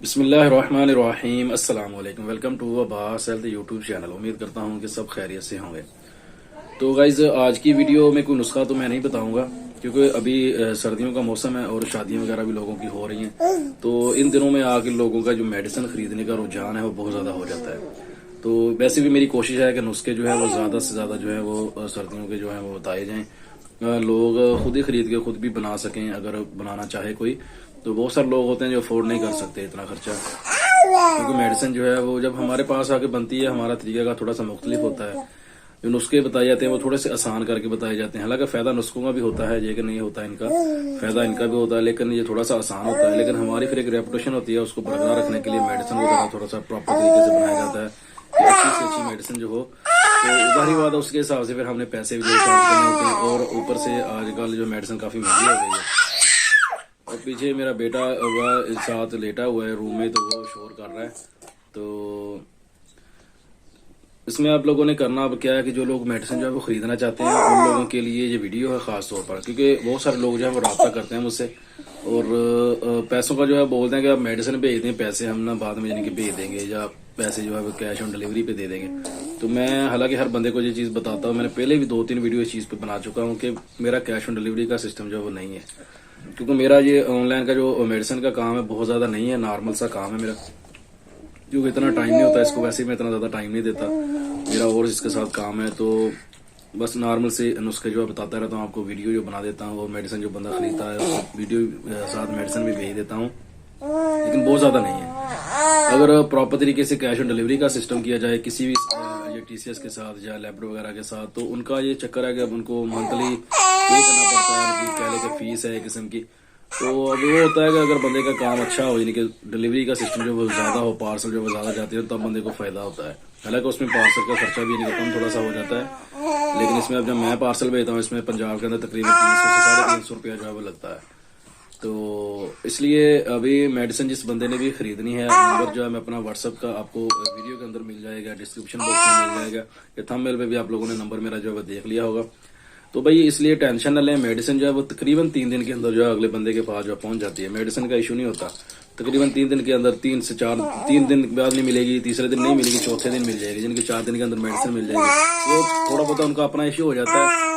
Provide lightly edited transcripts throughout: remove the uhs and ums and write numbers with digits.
बिस्मिल्लाहिर्रहमानिर्रहीम। अस्सलाम वालेकुम। Welcome to Abbas health YouTube channel. उम्मीद करता हूँ कि सब खैरियत से होंगे। तो गाइज आज की वीडियो में कोई नुस्खा तो मैं नहीं बताऊंगा क्योंकि अभी सर्दियों का मौसम है और शादियां वगैरह भी लोगों की हो रही हैं। तो इन दिनों में आके लोगों का जो मेडिसिन खरीदने का रुझान है वो बहुत ज्यादा हो जाता है। तो वैसे भी मेरी कोशिश है कि नुस्खे जो है वो ज्यादा से ज्यादा जो है वो सर्दियों के जो है वो बताए जाएं, लोग खुद ही खरीद के खुद भी बना सकें अगर बनाना चाहे कोई। तो बहुत सारे लोग होते हैं जो अफोर्ड नहीं कर सकते इतना खर्चा, क्योंकि मेडिसिन जो है वो जब हमारे पास आके बनती है हमारा तरीका का थोड़ा सा मुख्तलिफ होता है। जो नुस्खे बताए जाते हैं वो थोड़े से आसान करके बताए जाते हैं। हालांकि फायदा नुस्खों का भी होता है, ये कि नहीं होता इनका फायदा, इनका भी होता है, लेकिन ये थोड़ा सा आसान होता है। लेकिन हमारी फिर एक रेपुटेशन होती है, उसको बरकरार रखने के लिए मेडिसिन वगैरह थोड़ा सा प्रॉपर तरीके से बनाया जाता है कि अच्छी से अच्छी मेडिसिन जो हो। तो जाहिर बात है उसके हिसाब से फिर हमने पैसे भी चार्ज करने होते हैं और ऊपर से आजकल जो मेडिसिन काफी महंगी हो गई है। और पीछे मेरा बेटा हुआ साथ लेटा हुआ है रूम में, तो वो शोर कर रहा है। तो इसमें आप लोगों ने करना अब क्या है कि जो लोग मेडिसिन जो है वो खरीदना चाहते हैं उन लोगों के लिए ये वीडियो है खास तौर पर, क्योंकि बहुत सारे लोग जो है वो राब्ता करते हैं मुझसे और पैसों का जो है बोलते हैं कि आप मेडिसिन भेज दें, पैसे हम ना बाद में यानी कि भेज देंगे, या पैसे जो है वो कैश ऑन डिलीवरी पे दे देंगे। तो मैं हालांकि हर बंदे को ये चीज बताता हूँ, मैंने पहले भी 2-3 वीडियो इस चीज पे बना चुका हूँ कि मेरा कैश ऑन डिलीवरी का सिस्टम जो है वो नहीं है, क्योंकि मेरा ये ऑनलाइन का जो मेडिसिन का काम है बहुत ज्यादा नहीं है, नॉर्मल सा काम है मेरा, क्योंकि इतना टाइम नहीं होता इसको, वैसे ही मैं इतना ज्यादा टाइम नहीं देता मेरा और इसके साथ काम है। तो बस नॉर्मल से नुस्खे जो है बताता रहता हूँ आपको, वीडियो जो बना देता हूँ और मेडिसिन जो बंदा खरीदता है उसको वीडियो साथ मेडिसिन भी भेज देता हूँ, लेकिन बहुत ज्यादा नहीं है। अगर प्रॉपर तरीके से कैश ऑन डिलीवरी का सिस्टम किया जाए किसी भी ये टीसीएस के साथ या लैपटॉप वगैरह के साथ, तो उनका ये चक्कर है कि अब उनको मंथली पे करना पड़ता है, उनकी कह लेके फीस है एक किस्म की। तो अब वो होता है कि अगर बंदे का काम अच्छा हो, यानी कि डिलीवरी का सिस्टम जो वो ज्यादा हो, पार्सल जो वो ज्यादा जाती है, तब बंदे को फायदा होता है। हालांकि उसमें पार्सल का खर्चा भी यानी कम थोड़ा सा हो जाता है, लेकिन इसमें अब जब मैं पार्सल भेजता हूँ इसमें पंजाब के अंदर तकरीबन 300 से 350 रुपया जो है वो लगता है। तो इसलिए अभी मेडिसिन जिस बंदे ने भी खरीदनी है, नंबर जो है मैं अपना व्हाट्सएप का आपको वीडियो के अंदर मिल जाएगा, डिस्क्रिप्शन बॉक्स में मिल जाएगा, या थंबनेल पे भी आप लोगों ने नंबर मेरा जो है वो देख लिया होगा। तो भाई इसलिए टेंशन न लें, मेडिसिन जो है वो तकरीबन 3 दिन के अंदर जो है अगले बंदे के पास जो पहुंच जाती है। मेडिसिन का इशू नहीं होता, तकरीबन 3 दिन के अंदर, 3 से 4, 3 दिन के बाद नहीं मिलेगी, तीसरे दिन नहीं मिलेगी, चौथे दिन मिल जाएगी, जिनके 4 दिन के अंदर मेडिसिन मिल जाएगी। वो थोड़ा बहुत उनका अपना इशू हो जाता है।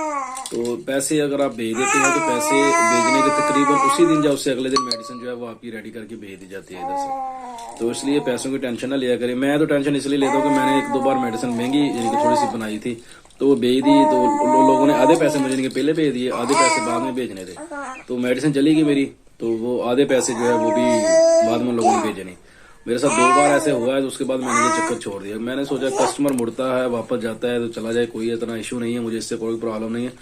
तो पैसे अगर आप भेज देते हैं तो पैसे भेजने के तकरीबन उसी दिन या उससे अगले दिन मेडिसिन जो है वो आपकी रेडी करके भेज दी जाती है इधर से। तो इसलिए पैसों की टेंशन ना लिया करें। मैं तो टेंशन इसलिए लेता हूँ कि मैंने 1-2 बार मेडिसिन महंगी यानी कि थोड़ी सी बनाई थी, तो वो भेज दी, तो लोगों ने आधे पैसे मुझे पहले भेज दिए, आधे पैसे बाद में भेजने थे। तो मेडिसिन चली गई मेरी, तो वो आधे पैसे जो है वो भी बाद में लोगों ने भेजे नहीं। मेरे साथ 2 बार ऐसे हुआ है, तो उसके बाद मैंने ये चक्कर छोड़ दिया। मैंने सोचा कस्टमर मुड़ता है वापस जाता है तो चला जाए, कोई इतना इशू नहीं है, मुझे इससे कोई प्रॉब्लम नहीं है।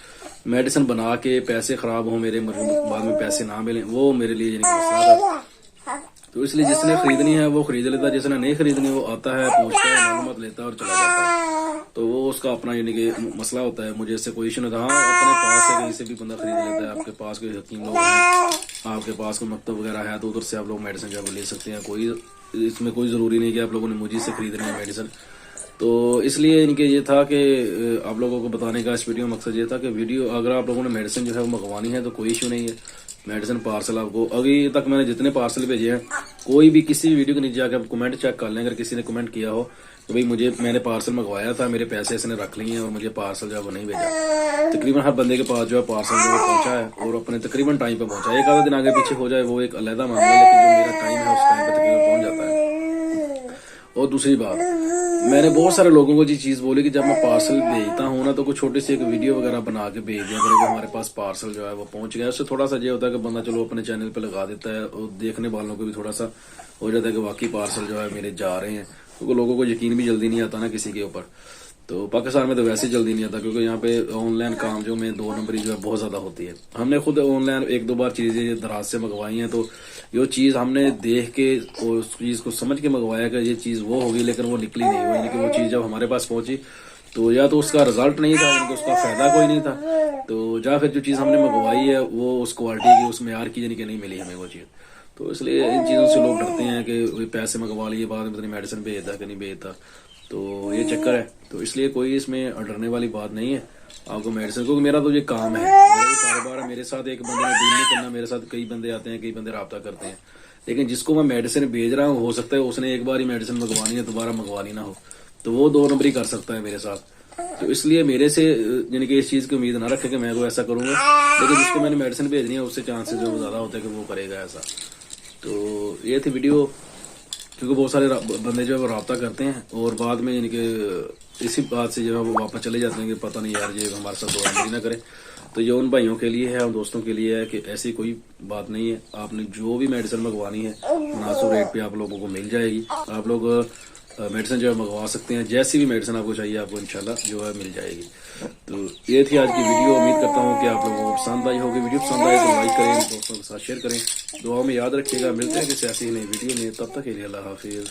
मेडिसिन बना के पैसे खराब हो मेरे, बाद में पैसे ना मिले, वो मेरे लिए मसला था। तो इसलिए जिसने खरीदनी है वो खरीद लेता है, जिसने नहीं खरीदनी वो आता है, पूछता है, मालूमात लेता है और चला जाता है। तो वो उसका अपना यानी कि मसला होता है, मुझे इससे कोई इशू नहीं था। हाँ, अपने पास से कहीं से भी बंदा खरीद लेता है, आपके पास कोई हकीम लोग हैं, आपके पास कोई मकतब वगैरह है, तो उधर से आप लोग मेडिसिन जो है ले सकते हैं। कोई इसमें कोई जरूरी नहीं कि आप लोगों ने मुझे से खरीदनी है मेडिसिन। तो इसलिए इनके ये था कि आप लोगों को बताने का इस वीडियो में मकसद ये था कि वीडियो अगर आप लोगों ने मेडिसिन जो है वो मंगवानी है तो कोई इशू नहीं है। मेडिसिन पार्सल आपको अभी तक मैंने जितने पार्सल भेजे हैं, कोई भी किसी भी वीडियो के नीचे जाकर आप कमेंट चेक कर लें, अगर किसी ने कमेंट किया हो तो भाई मैंने पार्सल मंगवाया था, मेरे पैसे इसने रख लिए हैं और मुझे पार्सल जो है वो नहीं भेजा। तकरीबन हर बंदे के पास जो है पार्सल जो है पहुंचा है और अपने तकरीबन टाइम पे पहुंचा है। एक आधा दिन आगे पीछे हो जाए वो एक अलग मामला है, लेकिन जो मेरा टाइम है उस टाइम पे तकरीबन पहुंच जाता है। और दूसरी बात, मैंने बहुत सारे लोगों को ये चीज बोली कि जब मैं पार्सल भेजता हूँ ना तो कुछ छोटी सी एक वीडियो वगैरह बना के भेज दिया करें कि हमारे पास पार्सल जो है वो पहुंच गया। उससे थोड़ा सा ये होता है कि बंदा चलो अपने चैनल पे लगा देता है और देखने वालों को भी थोड़ा सा हो जाता है कि वाकई पार्सल जो है मेरे जा रहे हैं, क्योंकि लोगों को यकीन भी जल्दी नहीं आता ना किसी के ऊपर। तो पाकिस्तान में तो वैसे जल्दी नहीं आता, क्योंकि यहाँ पे ऑनलाइन काम जो में 2 नंबरी जो है बहुत ज्यादा होती है। हमने खुद ऑनलाइन 1-2 बार चीजें दराज से मंगवाई हैं, तो ये चीज हमने देख के और उस चीज को समझ के मंगवाया कि ये चीज वो होगी, लेकिन वो निकली नहीं हुई। यानी कि वो चीज जब हमारे पास पहुंची तो या तो उसका रिजल्ट नहीं था, यानी कि उसका फायदा कोई नहीं था, तो या फिर जो चीज हमने मंगवाई है वो उस क्वालिटी की, उस मेयार की यानी कि नहीं मिली हमें वो चीज। तो इसलिए इन चीजों से लोग डरते हैं कि पैसे मंगवा लिए बाद में पता नहीं मेडिसिन भेजता कि नहीं भेजता, तो ये चक्कर है। तो इसलिए कोई इसमें डरने वाली बात नहीं है आपको मेडिसिन, क्योंकि मेरा तो ये काम है, मेरा ये कारोबार है। मेरे साथ एक बंदे ने डील नहीं करना, मेरे साथ कई बंदे आते हैं, कई बंदे राब्ता करते हैं, लेकिन जिसको मैं मेडिसिन भेज रहा हूँ हो सकता है उसने एक बार ही मेडिसिन मंगवानी है, दोबारा मंगवानी ना हो, तो वो 2 नंबरी कर सकता है मेरे साथ। तो इसलिए मेरे से यानी कि इस चीज की उम्मीद ना रखे कि मैं तो ऐसा करूंगा, लेकिन जिसको मैंने मेडिसिन भेजनी है उससे चांसेस जो ज्यादा होते हैं कि वो करेगा ऐसा। तो ये थी वीडियो, क्योंकि बहुत सारे बंदे जो है वो रब्ता करते हैं और बाद में यानी कि इसी बात से जो है वो वापस चले जाते हैं कि पता नहीं यार ये हमारे साथ दोबारा ना करे। तो ये उन भाइयों के लिए है, उन दोस्तों के लिए है कि ऐसी कोई बात नहीं है। आपने जो भी मेडिसिन मंगवानी है मुनासिब रेट पे आप लोगों को मिल जाएगी। आप लोग मेडिसिन जो है मंगवा सकते हैं, जैसी भी मेडिसिन आपको चाहिए आपको इंशाल्लाह जो है मिल जाएगी। तो ये थी आज की वीडियो। उम्मीद करता हूँ कि आप लोगों को पसंद आई होगी। वीडियो पसंद आए तो लाइक करें, दोस्तों के साथ शेयर करें, दुआ में याद रखिएगा। मिलते हैं किसी ऐसी नई वीडियो में, तब तक के लिए अल्लाह हाफिज।